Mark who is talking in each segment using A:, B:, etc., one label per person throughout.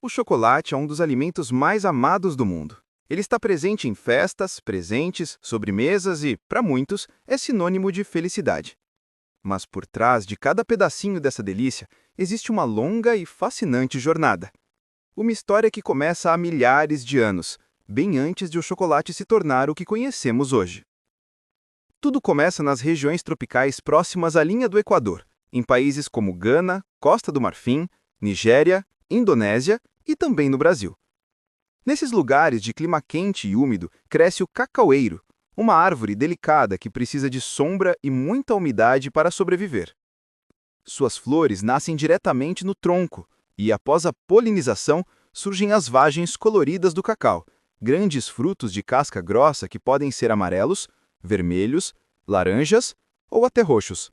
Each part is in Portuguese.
A: O chocolate é um dos alimentos mais amados do mundo. Ele está presente em festas, presentes, sobremesas e, para muitos, é sinônimo de felicidade. Mas por trás de cada pedacinho dessa delícia existe uma longa e fascinante jornada. Uma história que começa há milhares de anos, bem antes de o chocolate se tornar o que conhecemos hoje. Tudo começa nas regiões tropicais próximas à linha do Equador, em países como Gana, Costa do Marfim, Nigéria, Indonésia e também no Brasil. Nesses lugares de clima quente e úmido cresce o cacaueiro, uma árvore delicada que precisa de sombra e muita umidade para sobreviver. Suas flores nascem diretamente no tronco e, após a polinização, surgem as vagens coloridas do cacau, grandes frutos de casca grossa que podem ser amarelos, vermelhos, laranjas ou até roxos.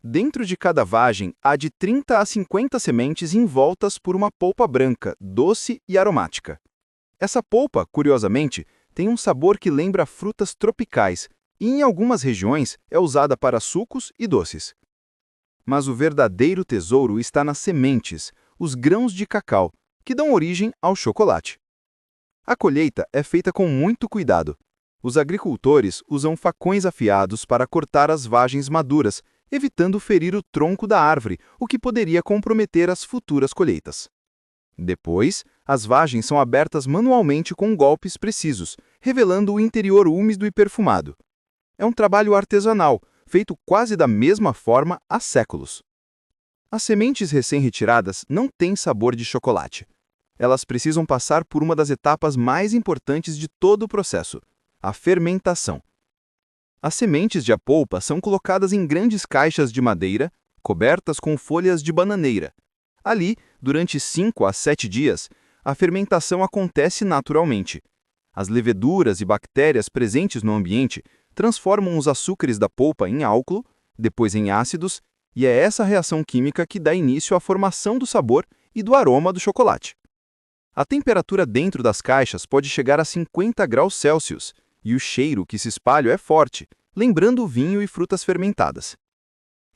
A: Dentro de cada vagem há de 30 a 50 sementes envoltas por uma polpa branca, doce e aromática. Essa polpa, curiosamente, tem um sabor que lembra frutas tropicais e, em algumas regiões, é usada para sucos e doces. Mas o verdadeiro tesouro está nas sementes, os grãos de cacau, que dão origem ao chocolate. A colheita é feita com muito cuidado. Os agricultores usam facões afiados para cortar as vagens maduras, evitando ferir o tronco da árvore, o que poderia comprometer as futuras colheitas. Depois, as vagens são abertas manualmente com golpes precisos, revelando o interior úmido e perfumado. É um trabalho artesanal, feito quase da mesma forma há séculos. As sementes recém-retiradas não têm sabor de chocolate. Elas precisam passar por uma das etapas mais importantes de todo o processo, a fermentação. As sementes de polpa são colocadas em grandes caixas de madeira, cobertas com folhas de bananeira. Ali, durante 5 a 7 dias, a fermentação acontece naturalmente. As leveduras e bactérias presentes no ambiente transformam os açúcares da polpa em álcool, depois em ácidos, e é essa reação química que dá início à formação do sabor e do aroma do chocolate. A temperatura dentro das caixas pode chegar a 50 graus Celsius, e o cheiro que se espalha é forte, lembrando o vinho e frutas fermentadas.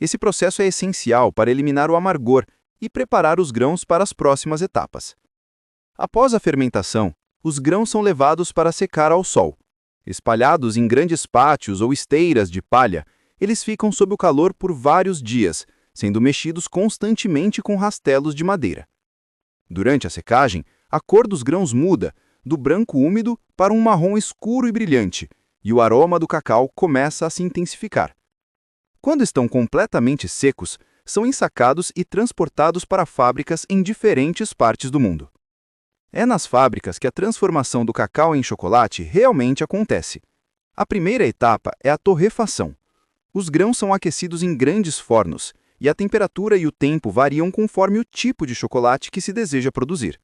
A: Esse processo é essencial para eliminar o amargor e preparar os grãos para as próximas etapas. Após a fermentação, os grãos são levados para secar ao sol. Espalhados em grandes pátios ou esteiras de palha, eles ficam sob o calor por vários dias, sendo mexidos constantemente com rastelos de madeira. Durante a secagem, a cor dos grãos muda, do branco úmido para um marrom escuro e brilhante, e o aroma do cacau começa a se intensificar. Quando estão completamente secos, são ensacados e transportados para fábricas em diferentes partes do mundo. É nas fábricas que a transformação do cacau em chocolate realmente acontece. A primeira etapa é a torrefação. Os grãos são aquecidos em grandes fornos, e a temperatura e o tempo variam conforme o tipo de chocolate que se deseja produzir.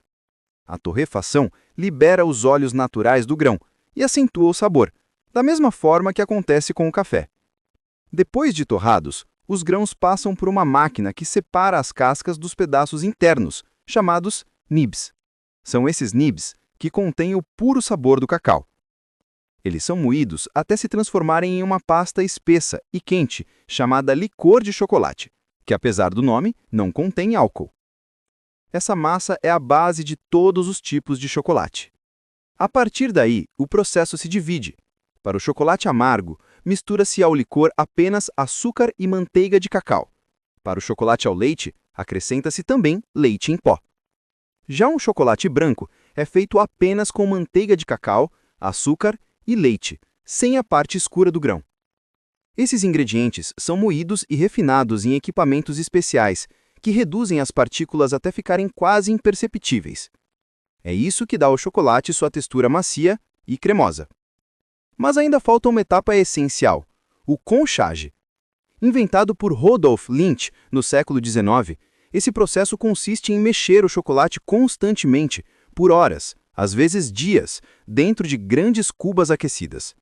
A: A torrefação libera os óleos naturais do grão e acentua o sabor, da mesma forma que acontece com o café. Depois de torrados, os grãos passam por uma máquina que separa as cascas dos pedaços internos, chamados nibs. São esses nibs que contêm o puro sabor do cacau. Eles são moídos até se transformarem em uma pasta espessa e quente, chamada licor de chocolate, que apesar do nome, não contém álcool. Essa massa é a base de todos os tipos de chocolate. A partir daí, o processo se divide. Para o chocolate amargo, mistura-se ao licor apenas açúcar e manteiga de cacau. Para o chocolate ao leite, acrescenta-se também leite em pó. Já um chocolate branco é feito apenas com manteiga de cacau, açúcar e leite, sem a parte escura do grão. Esses ingredientes são moídos e refinados em equipamentos especiais, que reduzem as partículas até ficarem quase imperceptíveis. É isso que dá ao chocolate sua textura macia e cremosa. Mas ainda falta uma etapa essencial, o conchage. Inventado por Rudolf Lindt no século XIX, esse processo consiste em mexer o chocolate constantemente, por horas, às vezes dias, dentro de grandes cubas aquecidas.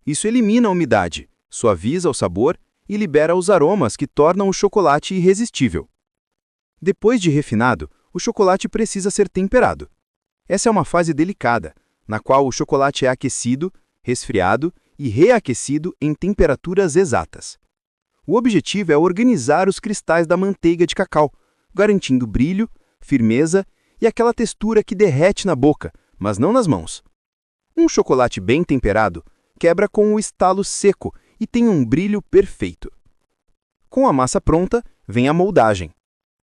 A: Isso elimina a umidade, suaviza o sabor e libera os aromas que tornam o chocolate irresistível. Depois de refinado, o chocolate precisa ser temperado. Essa é uma fase delicada, na qual o chocolate é aquecido, resfriado e reaquecido em temperaturas exatas. O objetivo é organizar os cristais da manteiga de cacau, garantindo brilho, firmeza e aquela textura que derrete na boca, mas não nas mãos. Um chocolate bem temperado quebra com o estalo seco e tem um brilho perfeito. Com a massa pronta, vem a moldagem.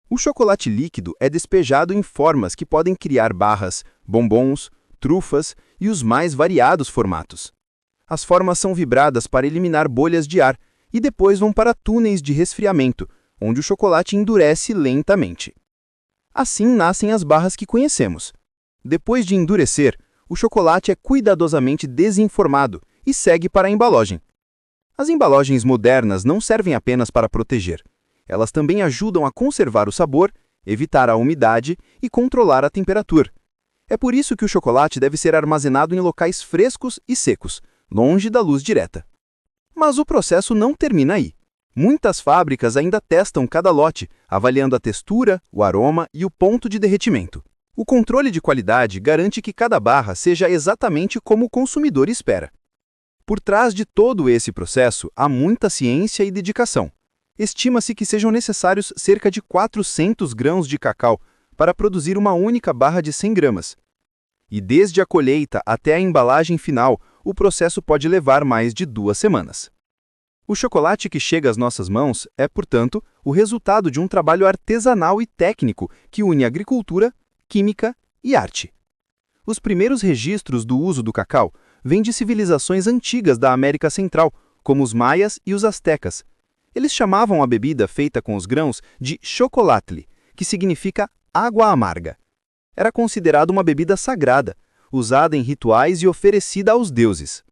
A: O chocolate líquido é despejado em formas que podem criar barras, bombons, trufas e os mais variados formatos. As formas são vibradas para eliminar bolhas de ar e depois vão para túneis de resfriamento, onde o chocolate endurece lentamente. Assim nascem as barras que conhecemos. Depois de endurecer, o chocolate é cuidadosamente desenformado e segue para a embalagem. As embalagens modernas não servem apenas para proteger. Elas também ajudam a conservar o sabor, evitar a umidade e controlar a temperatura. É por isso que o chocolate deve ser armazenado em locais frescos e secos, longe da luz direta. Mas o processo não termina aí. Muitas fábricas ainda testam cada lote, avaliando a textura, o aroma e o ponto de derretimento. O controle de qualidade garante que cada barra seja exatamente como o consumidor espera. Por trás de todo esse processo, há muita ciência e dedicação. Estima-se que sejam necessários cerca de 400 grãos de cacau para produzir uma única barra de 100 gramas. E desde a colheita até a embalagem final, o processo pode levar mais de 2 semanas. O chocolate que chega às nossas mãos é, portanto, o resultado de um trabalho artesanal e técnico que une agricultura, química e arte. Os primeiros registros do uso do cacau vêm de civilizações antigas da América Central, como os maias e os astecas. Eles chamavam a bebida feita com os grãos de chocolatl, que significa água amarga. Era considerada uma bebida sagrada, usada em rituais e oferecida aos deuses.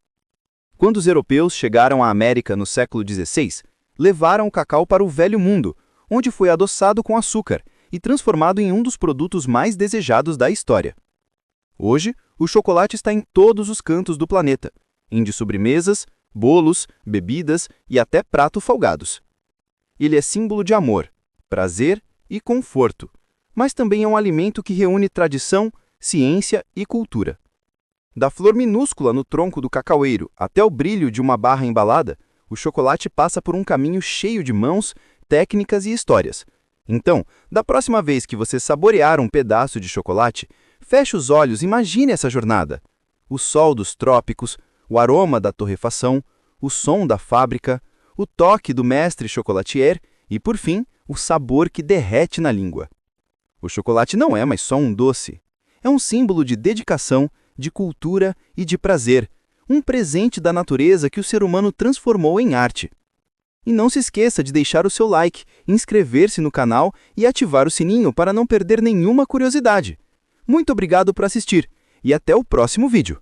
A: Quando os europeus chegaram à América no século XVI, levaram o cacau para o Velho Mundo, onde foi adoçado com açúcar e transformado em um dos produtos mais desejados da história. Hoje, o chocolate está em todos os cantos do planeta, indo de sobremesas, bolos, bebidas e até pratos folgados. Ele é símbolo de amor, prazer e conforto, mas também é um alimento que reúne tradição, ciência e cultura. Da flor minúscula no tronco do cacaueiro até o brilho de uma barra embalada, o chocolate passa por um caminho cheio de mãos, técnicas e histórias. Então, da próxima vez que você saborear um pedaço de chocolate, feche os olhos e imagine essa jornada. O sol dos trópicos, o aroma da torrefação, o som da fábrica, o toque do mestre chocolatier e, por fim, o sabor que derrete na língua. O chocolate não é mais só um doce. É um símbolo de dedicação, de cultura e de prazer, um presente da natureza que o ser humano transformou em arte. E não se esqueça de deixar o seu like, inscrever-se no canal e ativar o sininho para não perder nenhuma curiosidade. Muito obrigado por assistir e até o próximo vídeo.